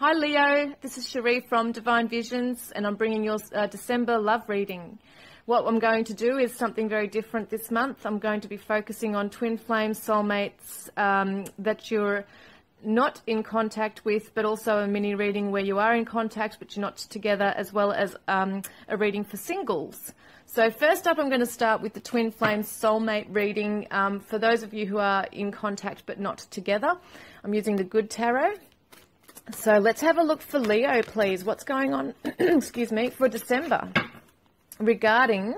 Hi Leo, this is Sheree from Divine Visions and I'm bringing your December love reading. What I'm going to do is something very different this month. I'm going to be focusing on twin flame soulmates that you're not in contact with, but also a mini reading where you are in contact but you're not together, as well as a reading for singles. So first up, I'm going to start with the twin flame soulmate reading for those of you who are in contact but not together. I'm using the Good Tarot. So let's have a look for Leo, please. What's going on, excuse me, for December regarding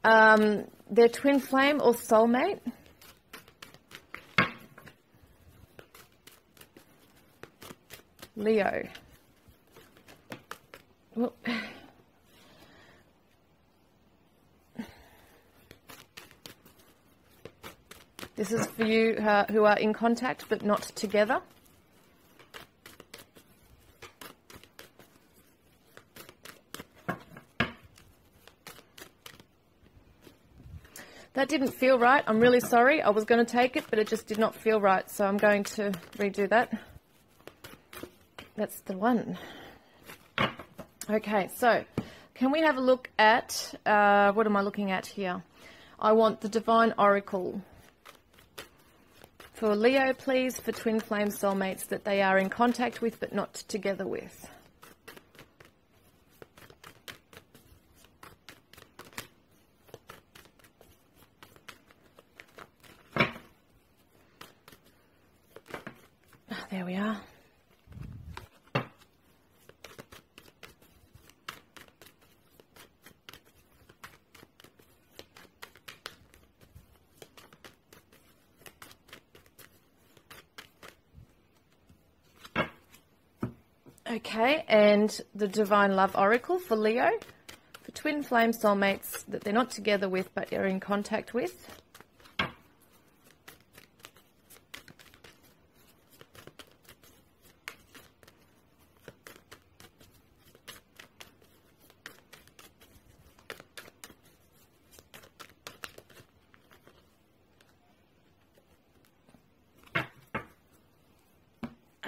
their twin flame or soulmate? Leo. Well, this is for you who are in contact but not together. That didn't feel right. I'm really sorry. I was going to take it, but it just did not feel right. So I'm going to redo that. That's the one. Okay, so can we have a look at, what am I looking at here? I want the Divine Oracle for Leo, please, for twin flame soulmates that they are in contact with but not together with. There we are. Okay, and the Divine Love Oracle for Leo, for twin flame soulmates that they're not together with but are in contact with.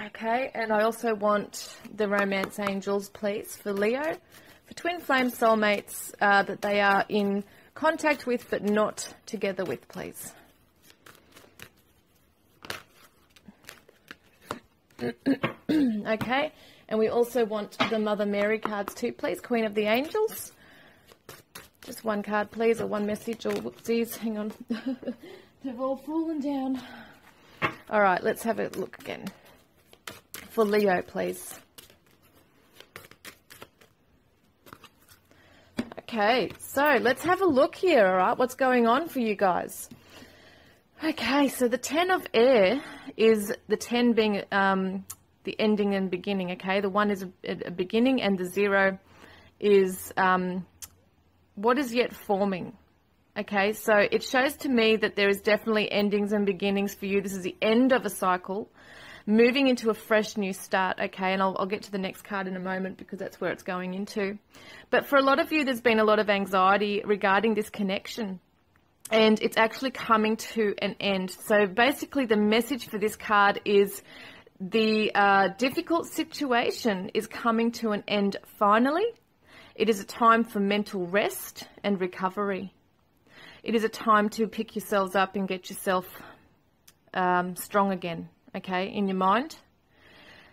Okay, and I also want the Romance Angels, please, for Leo, for twin flame soulmates that they are in contact with but not together with, please. Okay, and we also want the Mother Mary cards too, please, Queen of the Angels. Just one card, please, or one message, or whoopsies, hang on. They've all fallen down. All right, let's have a look again. For Leo, please. Okay, so let's have a look here, all right, what's going on for you guys. Okay, so the 10 of air is the 10 being the ending and beginning, okay? The 1 is a beginning and the 0 is what is yet forming. Okay, so it shows to me that there is definitely endings and beginnings for you. This is the end of a cycle, moving into a fresh new start, okay? And I'll get to the next card in a moment because that's where it's going into. But for a lot of you, there's been a lot of anxiety regarding this connection, and it's actually coming to an end. So basically the message for this card is the difficult situation is coming to an end finally. It is a time for mental rest and recovery. It is a time to pick yourselves up and get yourself strong again. Okay, in your mind.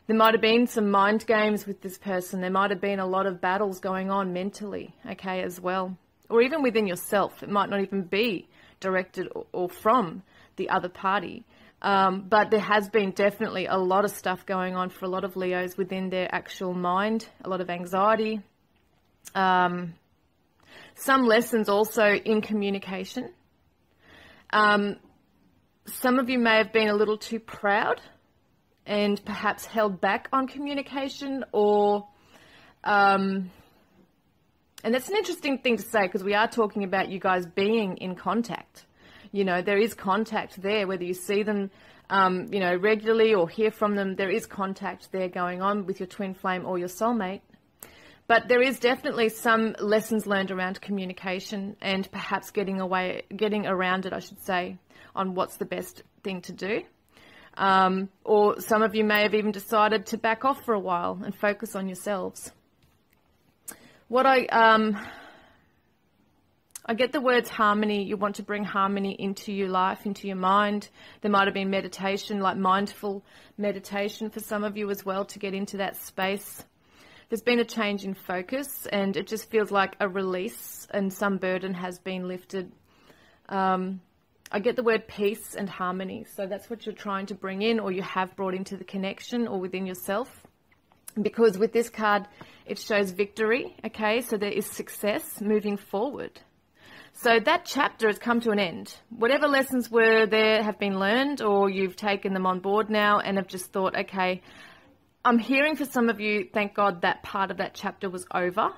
There might have been some mind games with this person. There might have been a lot of battles going on mentally, okay, as well. Or even within yourself. It might not even be directed or from the other party. But there has been definitely a lot of stuff going on for a lot of Leos within their actual mind. A lot of anxiety. Some lessons also in communication. Some of you may have been a little too proud and perhaps held back on communication, or, and that's an interesting thing to say because we are talking about you guys being in contact. You know, there is contact there, whether you see them, you know, regularly or hear from them, there is contact there going on with your twin flame or your soulmate. But there is definitely some lessons learned around communication and perhaps getting around it, I should say, on what's the best thing to do. Or some of you may have even decided to back off for a while and focus on yourselves. I get the words harmony. You want to bring harmony into your life, into your mind. There might have been meditation, like mindful meditation for some of you as well, to get into that space. There's been a change in focus, and it just feels like a release, and some burden has been lifted. I get the word peace and harmony. So that's what you're trying to bring in, or you have brought into the connection or within yourself. Because with this card, it shows victory, okay? So there is success moving forward. So that chapter has come to an end. Whatever lessons were there have been learned, or you've taken them on board now and have just thought, okay, I'm hearing for some of you, thank God that part of that chapter was over.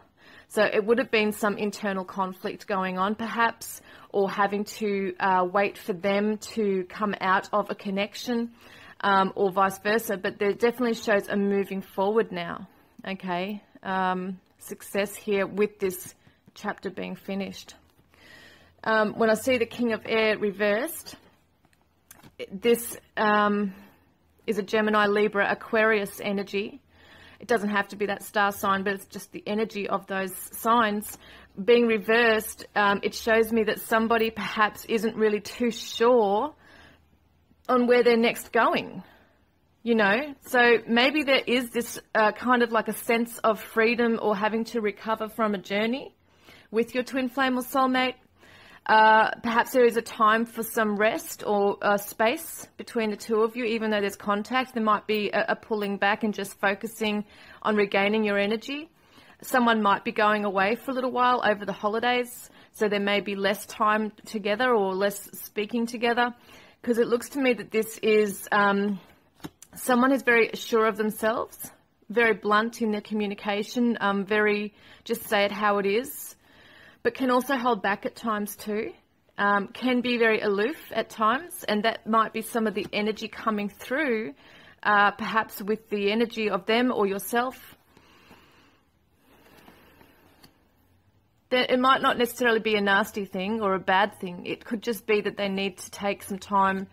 So it would have been some internal conflict going on perhaps, or having to wait for them to come out of a connection, or vice versa. But there definitely shows a moving forward now, okay? Success here with this chapter being finished. When I see the King of Air reversed, this is a Gemini, Libra, Aquarius energy. It doesn't have to be that star sign, but it's just the energy of those signs. Being reversed, it shows me that somebody perhaps isn't really too sure on where they're next going, you know. So maybe there is this kind of like a sense of freedom or having to recover from a journey with your twin flame or soulmate. Perhaps there is a time for some rest or space between the two of you, even though there's contact. There might be a pulling back and just focusing on regaining your energy. Someone might be going away for a little while over the holidays, so there may be less time together or less speaking together, because it looks to me that this is someone who's very sure of themselves, very blunt in their communication, very just say it how it is, but can also hold back at times too, can be very aloof at times, and that might be some of the energy coming through, perhaps with the energy of them or yourself. It might not necessarily be a nasty thing or a bad thing. It could just be that they need to take some time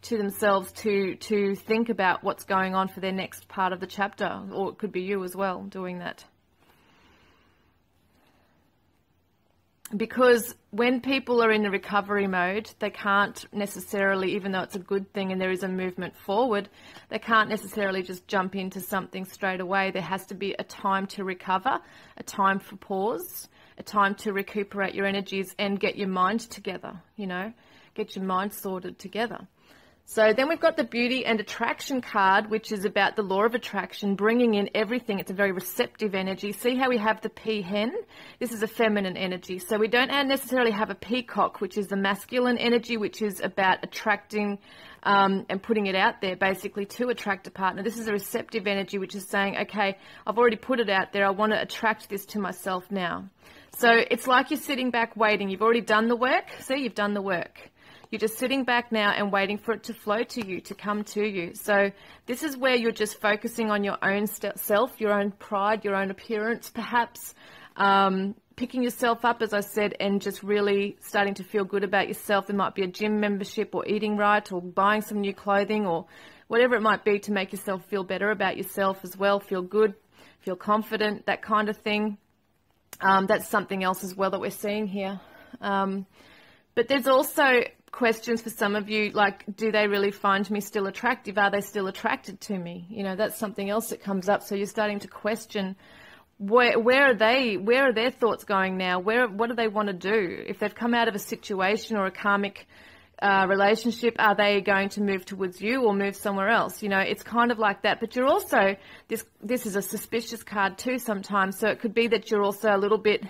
to themselves to think about what's going on for their next part of the chapter, or it could be you as well doing that. Because when people are in the recovery mode, they can't necessarily, even though it's a good thing and there is a movement forward, they can't necessarily just jump into something straight away. There has to be a time to recover, a time for pause, a time to recuperate your energies and get your mind together, you know, get your mind sorted together. So then we've got the Beauty and Attraction card, which is about the law of attraction, bringing in everything. It's a very receptive energy. See how we have the peahen? This is a feminine energy. So we don't necessarily have a peacock, which is the masculine energy, which is about attracting and putting it out there, basically, to attract a partner. This is a receptive energy, which is saying, okay, I've already put it out there. I want to attract this to myself now. So it's like you're sitting back waiting. You've already done the work. See, you've done the work. You're just sitting back now and waiting for it to flow to you, to come to you. So this is where you're just focusing on your own self, your own pride, your own appearance, perhaps, picking yourself up, as I said, and just really starting to feel good about yourself. There might be a gym membership or eating right or buying some new clothing or whatever it might be to make yourself feel better about yourself as well, feel good, feel confident, that kind of thing. That's something else as well that we're seeing here. But there's also questions for some of you, like, do they really find me still attractive? Are they still attracted to me? You know, that's something else that comes up. So you're starting to question, where are they? Where are their thoughts going now? What do they want to do? If they've come out of a situation or a karmic relationship, are they going to move towards you or move somewhere else? You know, it's kind of like that. But you're also, this is a suspicious card too sometimes. So it could be that you're also a little bit,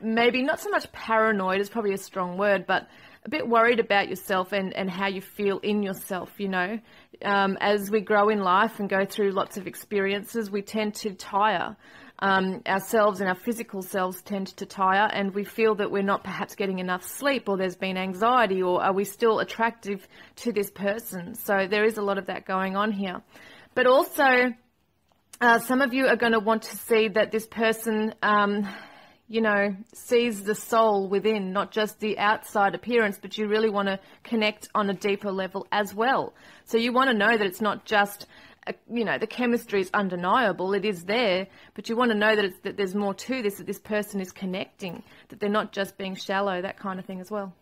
maybe not so much paranoid is probably a strong word, but a bit worried about yourself and how you feel in yourself, you know. As we grow in life and go through lots of experiences, we tend to tire. Ourselves and our physical selves tend to tire, and we feel that we're not perhaps getting enough sleep, or there's been anxiety, or are we still attractive to this person? So there is a lot of that going on here. But also, some of you are going to want to see that this person, sees the soul within, not just the outside appearance, but you really want to connect on a deeper level as well. So you want to know that it's not just, the chemistry is undeniable, it is there, but you want to know that there's more to this, that this person is connecting, that they're not just being shallow, that kind of thing as well.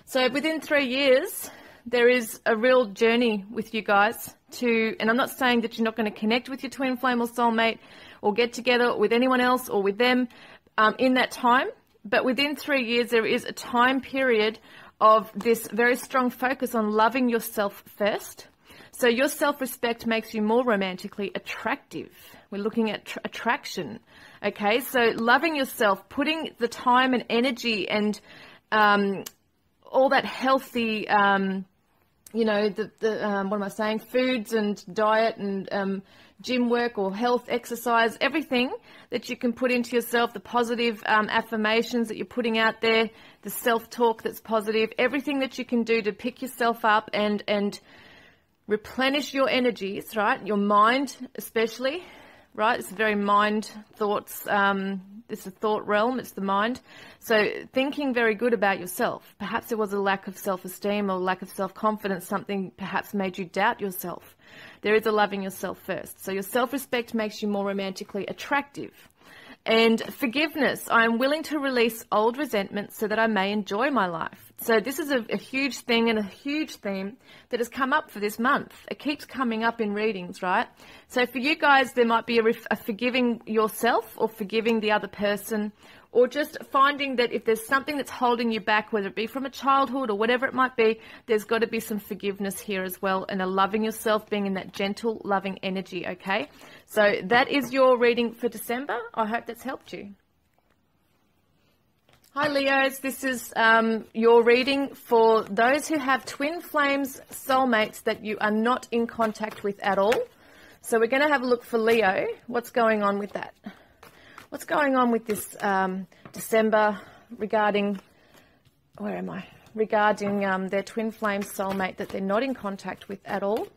So within 3 years, there is a real journey with you guys and I'm not saying that you're not going to connect with your twin flame or soulmate or get together with anyone else or with them in that time, but within 3 years, there is a time period of this very strong focus on loving yourself first. So your self-respect makes you more romantically attractive. We're looking at attraction, okay? So loving yourself, putting the time and energy and all that healthy, foods and diet and gym work or health, exercise, everything that you can put into yourself, the positive affirmations that you're putting out there, the self-talk that's positive, everything that you can do to pick yourself up and replenish your energies, right? Your mind especially, right? It's very mind, thoughts, it's a thought realm, it's the mind. So thinking very good about yourself. Perhaps there was a lack of self-esteem or lack of self-confidence, something perhaps made you doubt yourself. There is a loving yourself first. So your self-respect makes you more romantically attractive. And forgiveness. I am willing to release old resentments so that I may enjoy my life. So this is a huge thing and a huge theme that has come up for this month. It keeps coming up in readings, right? So for you guys, there might be a forgiving yourself or forgiving the other person, or just finding that if there's something that's holding you back, whether it be from a childhood or whatever it might be, there's got to be some forgiveness here as well, and a loving yourself, being in that gentle, loving energy, okay? So that is your reading for December. I hope that's helped you. Hi Leos, this is your reading for those who have twin flames, soulmates that you are not in contact with at all. So we're going to have a look for Leo. What's going on with that? What's going on with this December regarding, regarding their twin flame soulmate that they're not in contact with at all?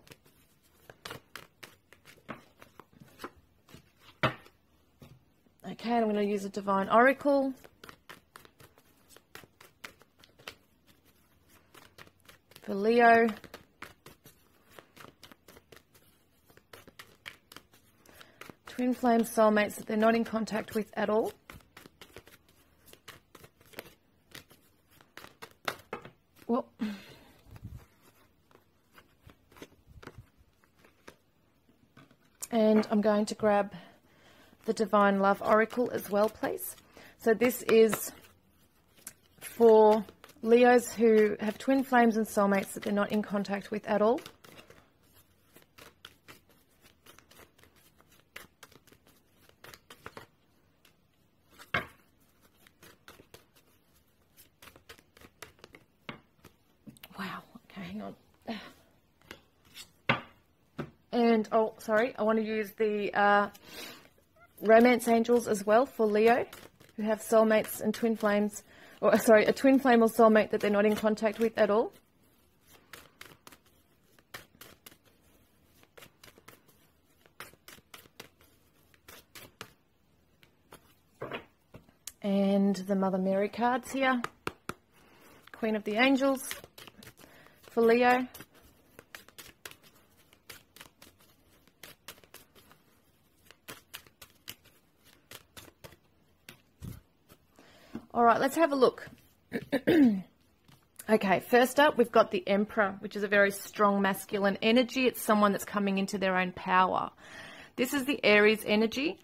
Okay, I'm going to use a Divine Oracle. For Leo. Twin flame soulmates that they're not in contact with at all. Well, and I'm going to grab the Divine Love Oracle as well, please. So this is for Leos who have twin flames and soulmates that they're not in contact with at all. Wow, okay, hang on. And, oh, sorry, I want to use the Romance Angels as well for Leo who have soulmates and twin flames, or sorry, a twin flame or soulmate that they're not in contact with at all. And the Mother Mary cards here. Queen of the Angels for Leo. All right, let's have a look. Okay, first up, we've got the Emperor, which is a very strong masculine energy. It's someone that's coming into their own power. This is the Aries energy.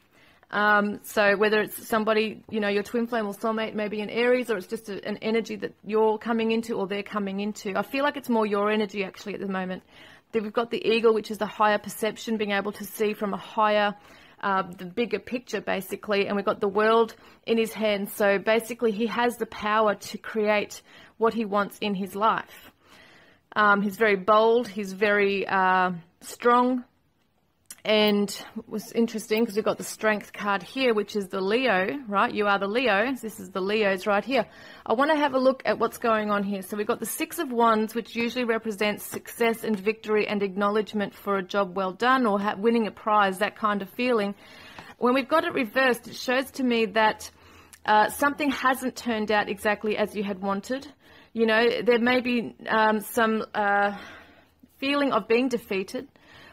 So whether it's somebody, you know, your twin flame or soulmate, maybe an Aries, or it's just an energy that you're coming into or they're coming into. I feel like it's more your energy actually at the moment. Then we've got the Eagle, which is the higher perception, being able to see from a higher the bigger picture, basically, and we've got the World in his hands. So basically he has the power to create what he wants in his life. He's very bold, he's very strong, and it was interesting because we've got the Strength card here, which is the Leo, right? You are the Leos. This is the Leos right here. I want to have a look at what's going on here. So we've got the Six of Wands, which usually represents success and victory and acknowledgement for a job well done or winning a prize, that kind of feeling. When we've got it reversed, it shows to me that something hasn't turned out exactly as you had wanted. You know, there may be some feeling of being defeated,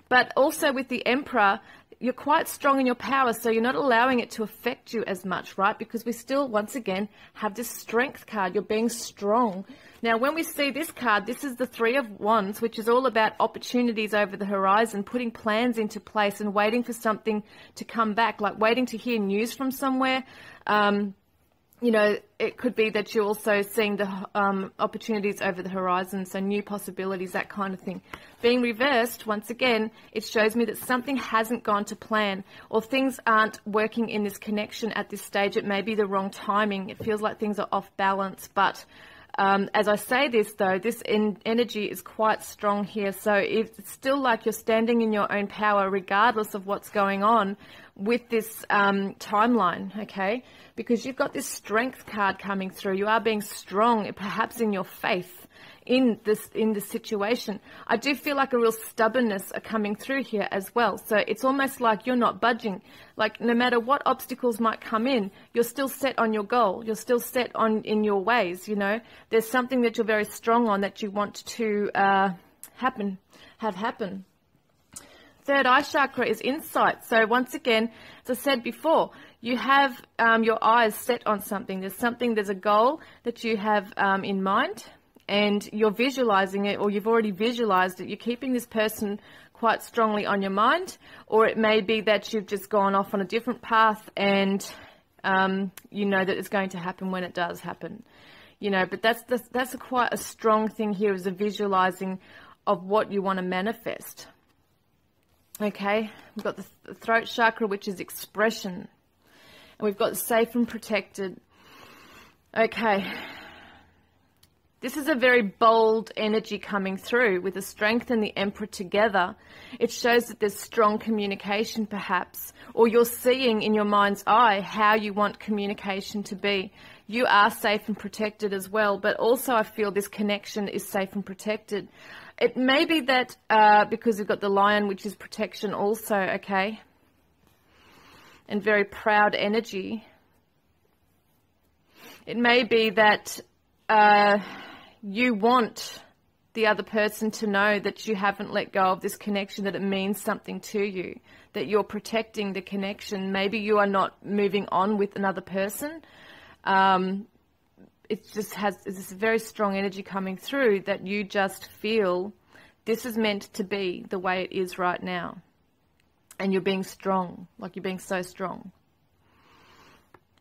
but also with the Emperor, you're quite strong in your power, so you're not allowing it to affect you as much, right? Because we still, once again, have this strength card. You're being strong. Now, when we see this card, this is the Three of Wands, which is all about opportunities over the horizon, putting plans into place and waiting for something to come back, like waiting to hear news from somewhere. You know, it could be that you're also seeing the opportunities over the horizon, so new possibilities, that kind of thing. Being reversed, once again, it shows me that something hasn't gone to plan, or things aren't working in this connection at this stage. It may be the wrong timing. It feels like things are off balance, but as I say this, though, this energy is quite strong here. So it's still like you're standing in your own power regardless of what's going on with this timeline, okay? Because you've got this strength card coming through. You are being strong, perhaps in your faith in this situation. I do feel like a real stubbornness are coming through here as well. So it's almost like you're not budging. Like no matter what obstacles might come in, you're still set on your goal. You're still set on in your ways, you know. There's something that you're very strong on that you want to have happen. Third eye chakra is insight. So once again, as I said before, you have your eyes set on something. There's a goal that you have in mind, and you're visualizing it, or you've already visualized it. You're keeping this person quite strongly on your mind, or it may be that you've just gone off on a different path and you know that it's going to happen when it does happen. You know, but that's quite a strong thing here, is a visualizing of what you want to manifest. Okay, we've got the throat chakra, which is expression. And we've got safe and protected. Okay. This is a very bold energy coming through with the strength and the Emperor together. It shows that there's strong communication perhaps, or you're seeing in your mind's eye how you want communication to be. You are safe and protected as well, but also I feel this connection is safe and protected. It may be that because we've got the Lion, which is protection also, okay, and very proud energy. It may be that you want the other person to know that you haven't let go of this connection, that it means something to you, that you're protecting the connection. Maybe you are not moving on with another person. It just has this very strong energy coming through that you just feel this is meant to be the way it is right now. And you're being strong, like you're being so strong.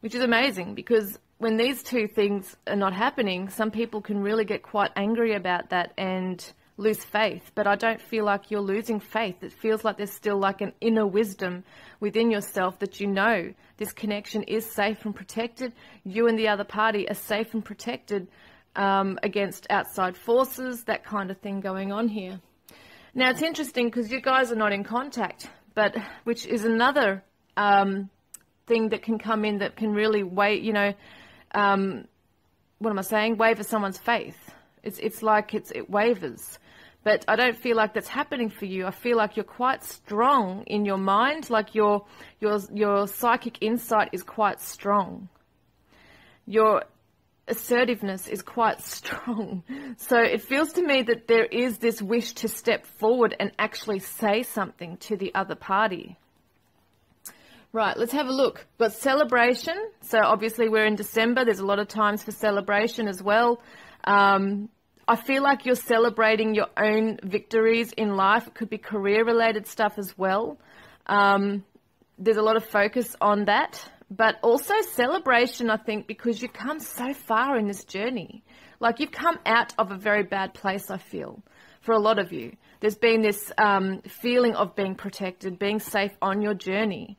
Which is amazing, because when these two things are not happening, some people can really get quite angry about that and lose faith. But I don't feel like you're losing faith. It feels like there's still like an inner wisdom within yourself that you know this connection is safe and protected. You and the other party are safe and protected against outside forces, that kind of thing going on here. Now, it's interesting because you guys are not in contact, but which is another thing that can come in that can really weigh, you know, what am I saying? Waver someone's faith. It's like it wavers. But I don't feel like that's happening for you. I feel like you're quite strong in your mind, like your psychic insight is quite strong. Your assertiveness is quite strong. So it feels to me that there is this wish to step forward and actually say something to the other party. Right, let's have a look. We've got celebration. So obviously we're in December. There's a lot of times for celebration as well. I feel like you're celebrating your own victories in life. It could be career-related stuff as well. There's a lot of focus on that. But also celebration, I think, because you've come so far in this journey. Like you've come out of a very bad place, I feel, for a lot of you. There's been this feeling of being protected, being safe on your journey.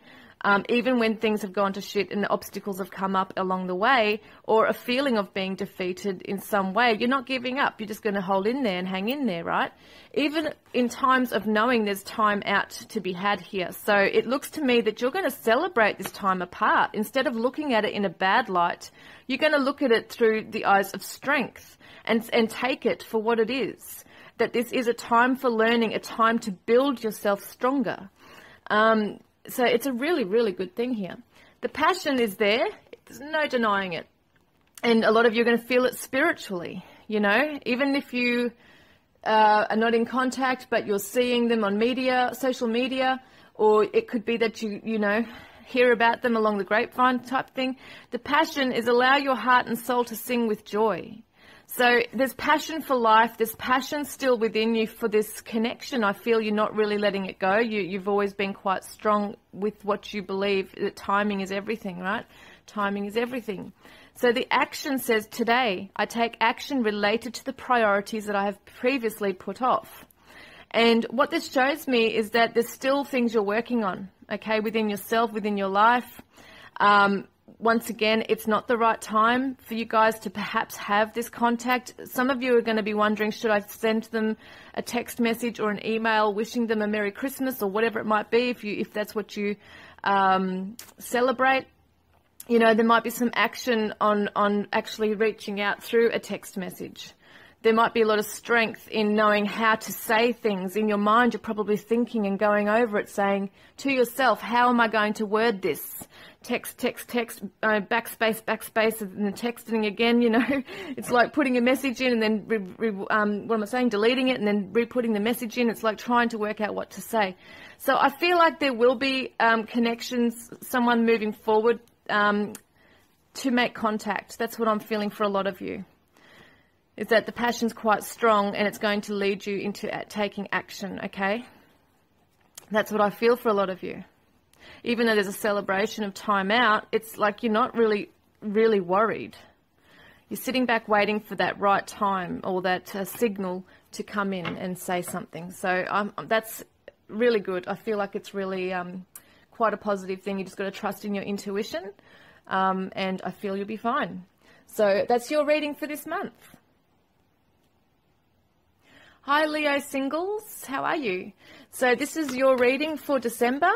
Even when things have gone to shit and the obstacles have come up along the way, or a feeling of being defeated in some way, you're not giving up. You're just going to hold in there and hang in there, right? Even in times of knowing there's time out to be had here. So it looks to me that you're going to celebrate this time apart. Instead of looking at it in a bad light, you're going to look at it through the eyes of strength and take it for what it is. That this is a time for learning, a time to build yourself stronger. So it's a really, really good thing here. The passion is there. There's no denying it. And a lot of you are going to feel it spiritually, you know, even if you are not in contact, but you're seeing them on media, social media, or it could be that you know, hear about them along the grapevine type thing. The passion is allow your heart and soul to sing with joy. So there's passion for life. There's passion still within you for this connection. I feel you're not really letting it go. You've always been quite strong with what you believe, that timing is everything, right? Timing is everything. So the action says, today I take action related to the priorities that I have previously put off. And what this shows me is that there's still things you're working on, okay, within yourself, within your life. Once again, it's not the right time for you guys to perhaps have this contact. Some of you are going to be wondering, should I send them a text message or an email wishing them a Merry Christmas or whatever it might be, if that's what you celebrate. You know, there might be some action on actually reaching out through a text message. There might be a lot of strength in knowing how to say things. In your mind, you're probably thinking and going over it, saying to yourself, how am I going to word this? Text, backspace, and then texting again, you know. It's like putting a message in and then, what am I saying, deleting it and then re-putting the message in. It's like trying to work out what to say. So I feel like there will be connections, someone moving forward to make contact. That's what I'm feeling for a lot of you. Is that the passion's quite strong and it's going to lead you into taking action, okay? That's what I feel for a lot of you. Even though there's a celebration of time out, it's like you're not really worried. You're sitting back waiting for that right time or that signal to come in and say something. So that's really good. I feel like it's really quite a positive thing. You just got to trust in your intuition, and I feel you'll be fine. So that's your reading for this month. Hi Leo singles, how are you? So this is your reading for December,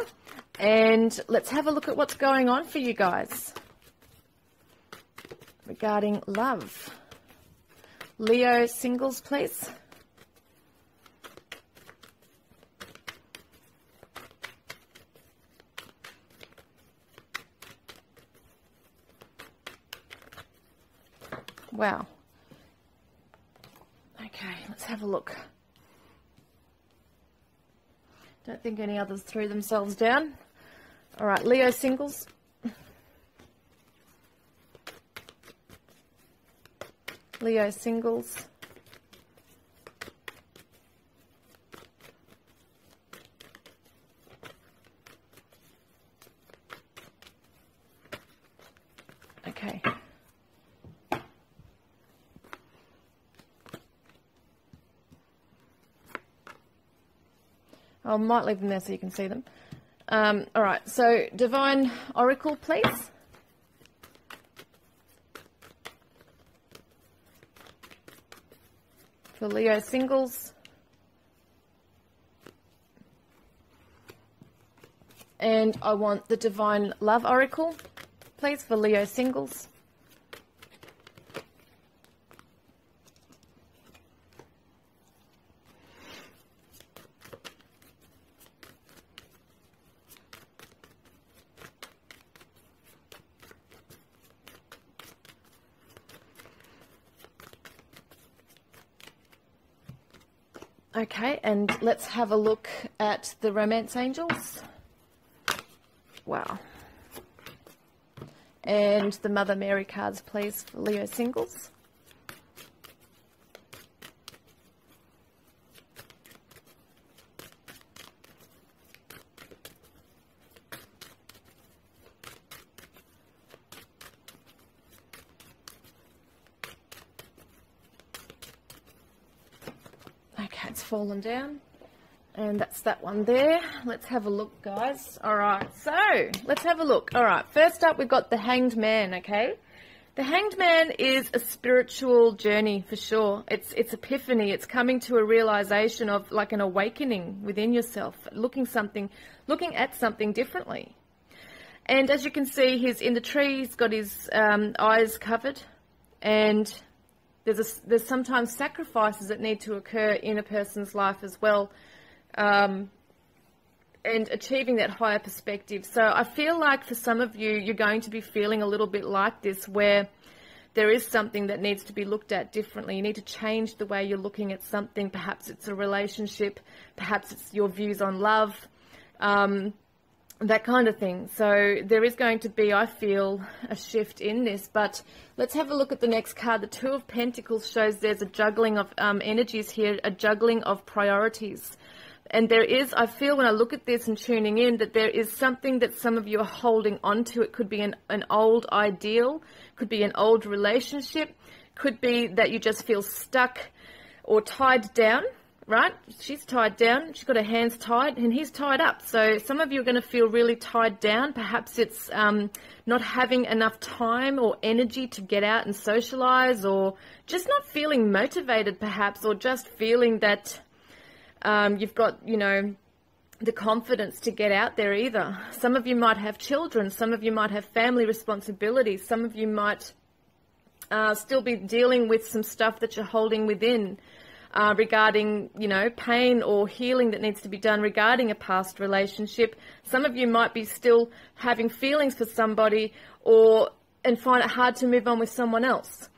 and let's have a look at what's going on for you guys regarding love. Leo singles, please. Wow. Okay, let's have a look. Don't think any others threw themselves down. All right, Leo singles. Leo singles. Okay. I might leave them there so you can see them. All right, so Divine Oracle, please. For Leo singles. And I want the Divine Love Oracle, please, for Leo singles. Okay, and let's have a look at the Romance Angels. Wow. And the Mother Mary cards, please, for Leo singles. Okay, it's fallen down. And that's that one there. Let's have a look, guys. All right, so let's have a look. All right, first up, we've got the Hanged Man, okay? The Hanged Man is a spiritual journey for sure. It's epiphany. It's coming to a realization of like an awakening within yourself, looking at something differently. And as you can see, he's in the tree. He's got his eyes covered, and there's sometimes sacrifices that need to occur in a person's life as well. and achieving that higher perspective. So I feel like for some of you, you're going to be feeling a little bit like this, where there is something that needs to be looked at differently. You need to change the way you're looking at something. Perhaps it's a relationship, perhaps it's your views on love, that kind of thing. So there is going to be, I feel, a shift in this. But let's have a look at the next card. The Two of Pentacles shows there's a juggling of energies here, a juggling of priorities. And there is, I feel when I look at this and tuning in, that there is something that some of you are holding on to. It could be an old ideal, could be an old relationship, could be that you just feel stuck or tied down, right? She's tied down, she's got her hands tied, and he's tied up. So some of you are going to feel really tied down. Perhaps it's not having enough time or energy to get out and socialize, or just not feeling motivated perhaps, or just feeling that you've got, you know, the confidence to get out there either. Some of you might have children. Some of you might have family responsibilities. Some of you might still be dealing with some stuff that you're holding within regarding, you know, pain or healing that needs to be done regarding a past relationship. Some of you might be still having feelings for somebody and find it hard to move on with someone else.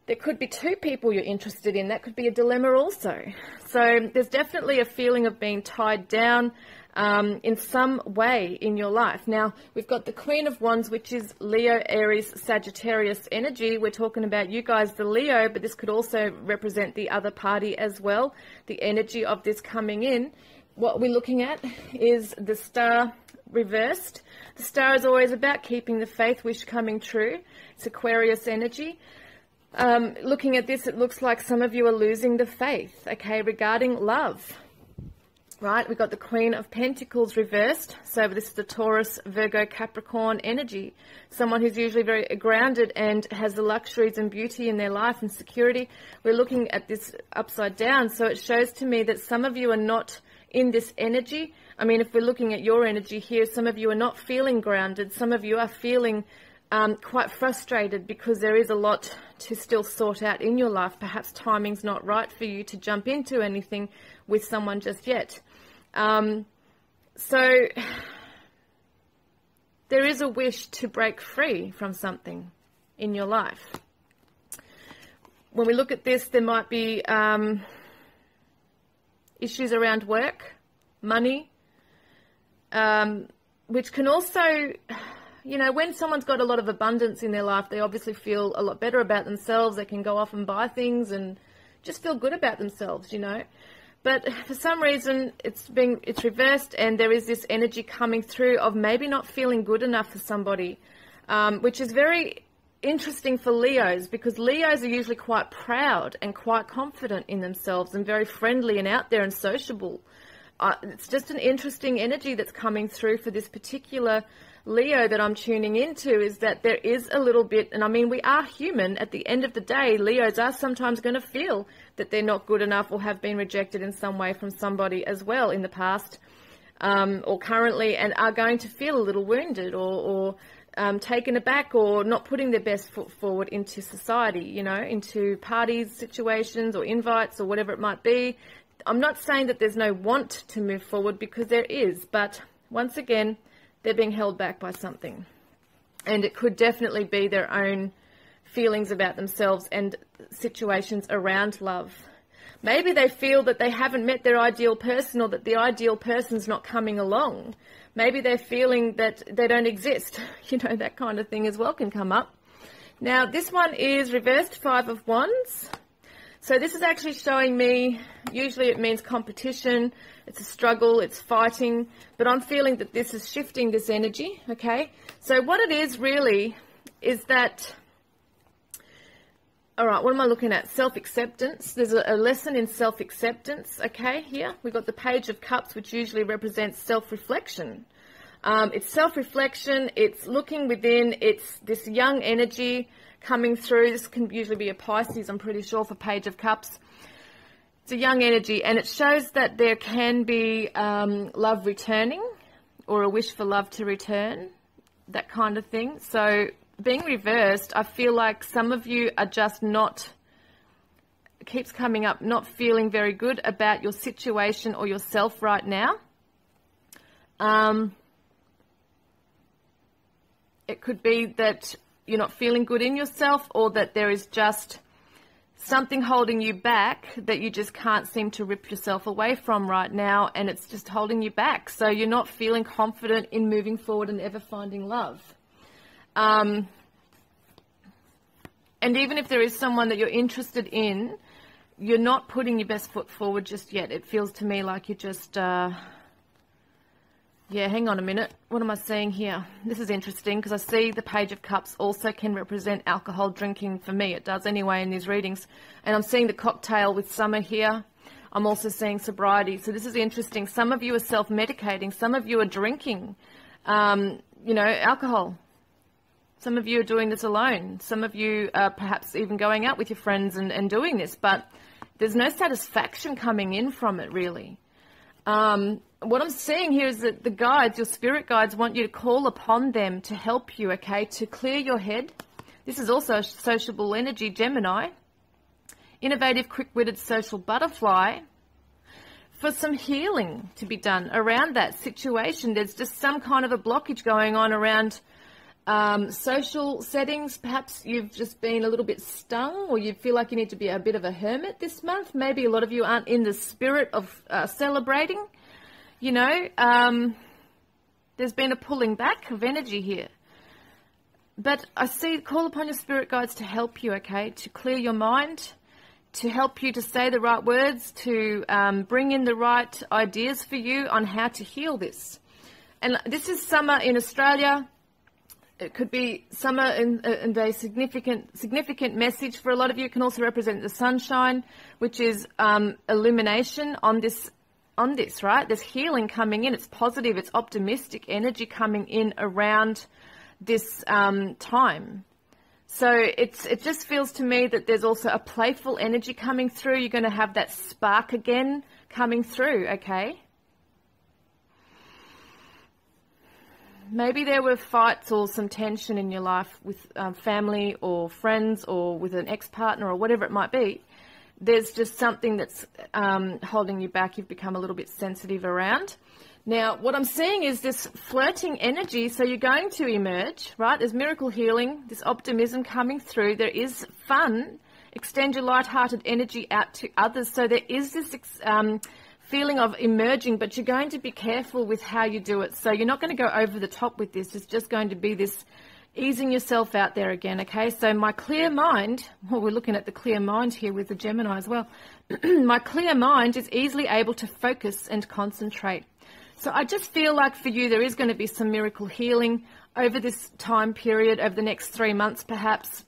There could be two people you're interested in. That could be a dilemma also. So there's definitely a feeling of being tied down in some way in your life. Now, we've got the Queen of Wands, which is Leo, Aries, Sagittarius energy. We're talking about you guys, the Leo, but this could also represent the other party as well, the energy of this coming in. What we're looking at is the Star reversed. The Star is always about keeping the faith, wish coming true. It's Aquarius energy. Looking at this, it looks like some of you are losing the faith, okay, regarding love, right? We've got the Queen of Pentacles reversed. So this is the Taurus, Virgo, Capricorn energy. Someone who's usually very grounded and has the luxuries and beauty in their life and security. We're looking at this upside down. So it shows to me that some of you are not in this energy. I mean, if we're looking at your energy here, some of you are not feeling grounded. Some of you are feeling quite frustrated because there is a lot to still sort out in your life. Perhaps timing's not right for you to jump into anything with someone just yet. So there is a wish to break free from something in your life. When we look at this, there might be issues around work, money, which can also... You know, when someone's got a lot of abundance in their life, they obviously feel a lot better about themselves. They can go off and buy things and just feel good about themselves, you know. But for some reason, it's reversed, and there is this energy coming through of maybe not feeling good enough for somebody, which is very interesting for Leos, because Leos are usually quite proud and quite confident in themselves and very friendly and out there and sociable. It's just an interesting energy that's coming through for this particular Leo that I'm tuning into, is that there is a little bit, and I mean, we are human. At the end of the day, Leos are sometimes going to feel that they're not good enough or have been rejected in some way from somebody as well in the past or currently, and are going to feel a little wounded or taken aback, or not putting their best foot forward into society, you know, into parties, situations or invites or whatever it might be. I'm not saying that there's no want to move forward, because there is, but once again, they're being held back by something. And it could definitely be their own feelings about themselves and situations around love. Maybe they feel that they haven't met their ideal person, or that the ideal person's not coming along. Maybe they're feeling that they don't exist. You know, that kind of thing as well can come up. Now, this one is reversed, Five of Wands. So this is actually showing me, usually it means competition, it's a struggle, it's fighting, but I'm feeling that this is shifting this energy, okay? So what it is really is that, all right, what am I looking at? Self-acceptance. There's a lesson in self-acceptance, okay, here. We've got the Page of Cups, which usually represents self-reflection. It's self-reflection, it's looking within, it's this young energy coming through. This can usually be a Pisces, I'm pretty sure, for Page of Cups. It's a young energy, and it shows that there can be love returning, or a wish for love to return, that kind of thing. So being reversed, I feel like some of you are just not, it keeps coming up, not feeling very good about your situation or yourself right now. It could be that you're not feeling good in yourself, or that there is just something holding you back that you just can't seem to rip yourself away from right now, and it's just holding you back. So you're not feeling confident in moving forward and ever finding love. And even if there is someone that you're interested in, you're not putting your best foot forward just yet. It feels to me like you're just, yeah, hang on a minute. What am I seeing here? This is interesting because I see the Page of Cups also can represent alcohol drinking. For me, it does anyway in these readings. And I'm seeing the cocktail with summer here. I'm also seeing sobriety. So this is interesting. Some of you are self-medicating. Some of you are drinking, you know, alcohol. Some of you are doing this alone. Some of you are perhaps even going out with your friends and doing this. But there's no satisfaction coming in from it, really. What I'm seeing here is that the guides, your spirit guides, want you to call upon them to help you, okay, to clear your head. This is also a sociable energy, Gemini. Innovative, quick-witted social butterfly. For some healing to be done around that situation. There's just some kind of a blockage going on around social settings. Perhaps you've just been a little bit stung, or you feel like you need to be a bit of a hermit this month. Maybe a lot of you aren't in the spirit of celebrating. You know, there's been a pulling back of energy here. But I see, call upon your spirit guides to help you, okay, to clear your mind, to help you to say the right words, to bring in the right ideas for you on how to heal this. And this is summer in Australia. It could be summer and a significant message for a lot of you. It can also represent the sunshine, which is illumination on this, right? There's healing coming in. It's positive. It's optimistic energy coming in around this time. So it just feels to me that there's also a playful energy coming through. You're going to have that spark again coming through, okay? Maybe there were fights or some tension in your life with family or friends or with an ex-partner or whatever it might be. There's just something that's holding you back. You've become a little bit sensitive around. Now, what I'm seeing is this flirting energy. So you're going to emerge, right? There's miracle healing, this optimism coming through. There is fun. Extend your light-hearted energy out to others. So there is this feeling of emerging, but you're going to be careful with how you do it. So you're not going to go over the top with this. It's just going to be this easing yourself out there again, okay? So my clear mind, well, we're looking at the clear mind here with the Gemini as well. My clear mind is easily able to focus and concentrate. So I just feel like for you there is going to be some miracle healing over this time period, over the next 3 months perhaps,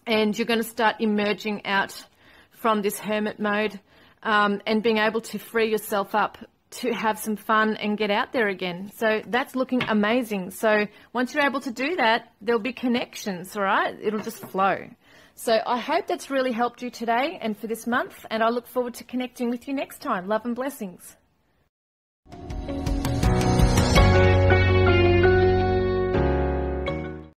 and you're going to start emerging out from this hermit mode. And being able to free yourself up to have some fun and get out there again. So that's looking amazing. So once you're able to do that, there'll be connections, all right? It'll just flow. So I hope that's really helped you today and for this month, and I look forward to connecting with you next time. Love and blessings.